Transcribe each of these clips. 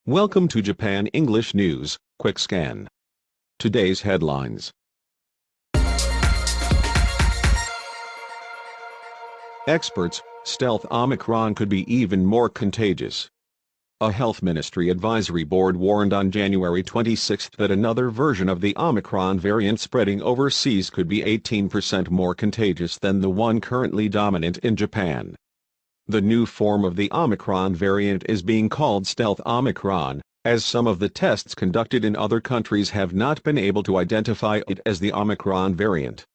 Welcome to Japan English News, Quick Scan. Today's headlines. Experts, stealth Omicron could be even more contagious. A health ministry advisory board warned on January 26 that another version of the Omicron variant spreading overseas could be 18% more contagious than the one currently dominant in Japan. The new form of the Omicron variant is being called stealth Omicron, as some of the tests conducted in other countries have not been able to identify it as the Omicron variant.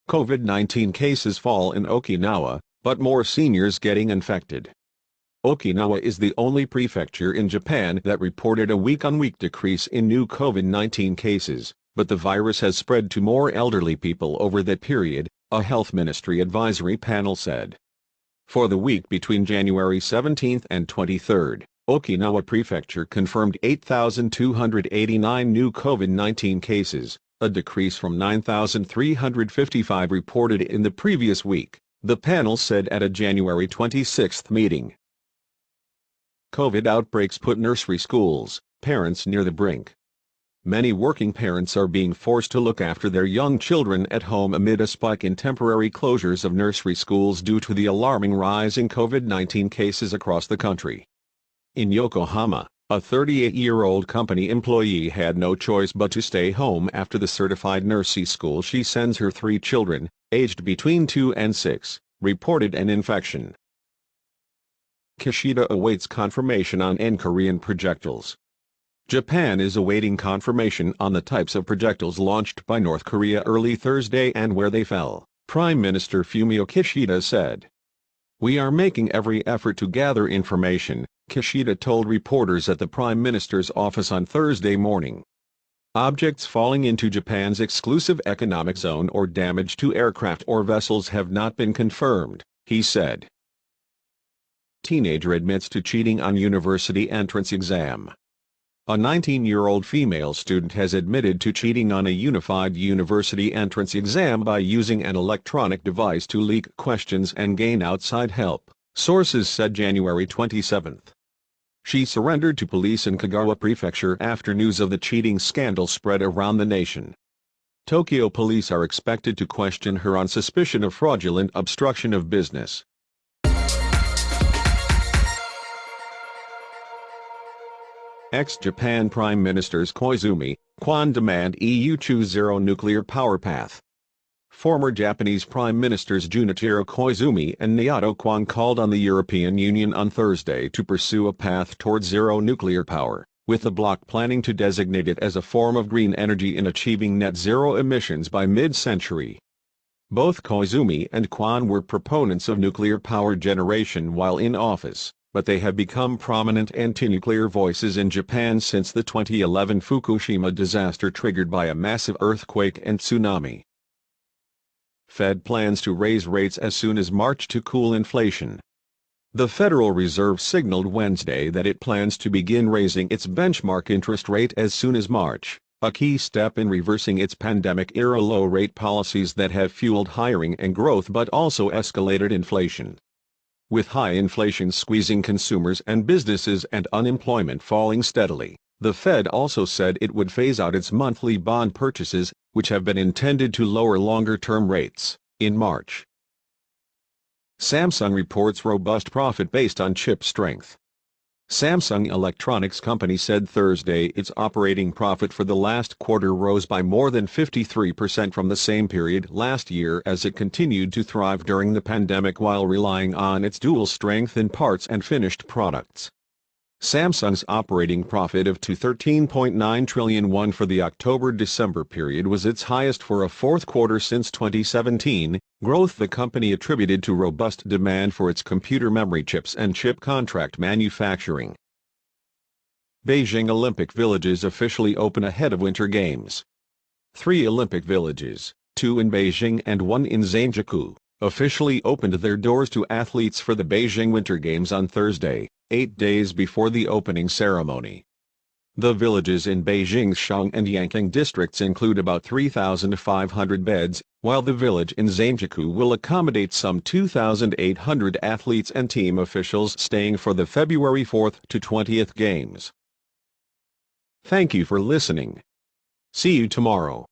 COVID-19 cases fall in Okinawa, but more seniors getting infected. Okinawa is the only prefecture in Japan that reported a week-on-week decrease in new COVID-19 cases, but the virus has spread to more elderly people over that period, a health ministry advisory panel said. For the week between January 17 and 23, Okinawa Prefecture confirmed 8,289 new COVID-19 cases, a decrease from 9,355 reported in the previous week, the panel said at a January 26 meeting. COVID outbreaks put nursery schools, parents near the brink. Many working parents are being forced to look after their young children at home amid a spike in temporary closures of nursery schools due to the alarming rise in COVID-19 cases across the country. In Yokohama, a 38-year-old company employee had no choice but to stay home after the certified nursery school she sends her 3 children, aged between 2 and 6, reported an infection. Kishida awaits confirmation on Korean projectiles. Japan is awaiting confirmation on the types of projectiles launched by North Korea early Thursday and where they fell, Prime Minister Fumio Kishida said. "We are making every effort to gather information," Kishida told reporters at the Prime Minister's office on Thursday morning. Objects falling into Japan's exclusive economic zone or damage to aircraft or vessels have not been confirmed, he said. Teenager admits to cheating on university entrance exam. A 19-year-old female student has admitted to cheating on a unified university entrance exam by using an electronic device to leak questions and gain outside help, sources said January 27. She surrendered to police in Kagawa Prefecture after news of the cheating scandal spread around the nation. Tokyo police are expected to question her on suspicion of fraudulent obstruction of business. Ex-Japan Prime Ministers Koizumi, Kwan demand EU choose zero nuclear power path. Former Japanese Prime Ministers Junichiro Koizumi and Naoto Kwan called on the European Union on Thursday to pursue a path towards zero nuclear power, with the bloc planning to designate it as a form of green energy in achieving net zero emissions by mid-century. Both Koizumi and Kwan were proponents of nuclear power generation while in office, but they have become prominent anti-nuclear voices in Japan since the 2011 Fukushima disaster triggered by a massive earthquake and tsunami. Fed plans to raise rates as soon as March to cool inflation. The Federal Reserve signaled Wednesday that it plans to begin raising its benchmark interest rate as soon as March, a key step in reversing its pandemic-era low-rate policies that have fueled hiring and growth but also escalated inflation. With high inflation squeezing consumers and businesses and unemployment falling steadily, the Fed also said it would phase out its monthly bond purchases, which have been intended to lower longer-term rates, in March. Samsung reports robust profit based on chip strength. Samsung Electronics Company said Thursday its operating profit for the last quarter rose by more than 53% from the same period last year as it continued to thrive during the pandemic while relying on its dual strength in parts and finished products. Samsung's operating profit of $13.9 trillion for the October-December period was its highest for a fourth quarter since 2017, growth the company attributed to robust demand for its computer memory chips and chip contract manufacturing. Beijing Olympic Villages officially open ahead of Winter Games. 3 Olympic villages, 2 in Beijing and 1 in Zhangjiakou, officially opened their doors to athletes for the Beijing Winter Games on Thursday, 8 days before the opening ceremony. The villages in Beijing's Shang and Yanqing districts include about 3,500 beds, while the village in Zhangjiakou will accommodate some 2,800 athletes and team officials staying for the February 4th to 20th games. Thank you for listening. See you tomorrow.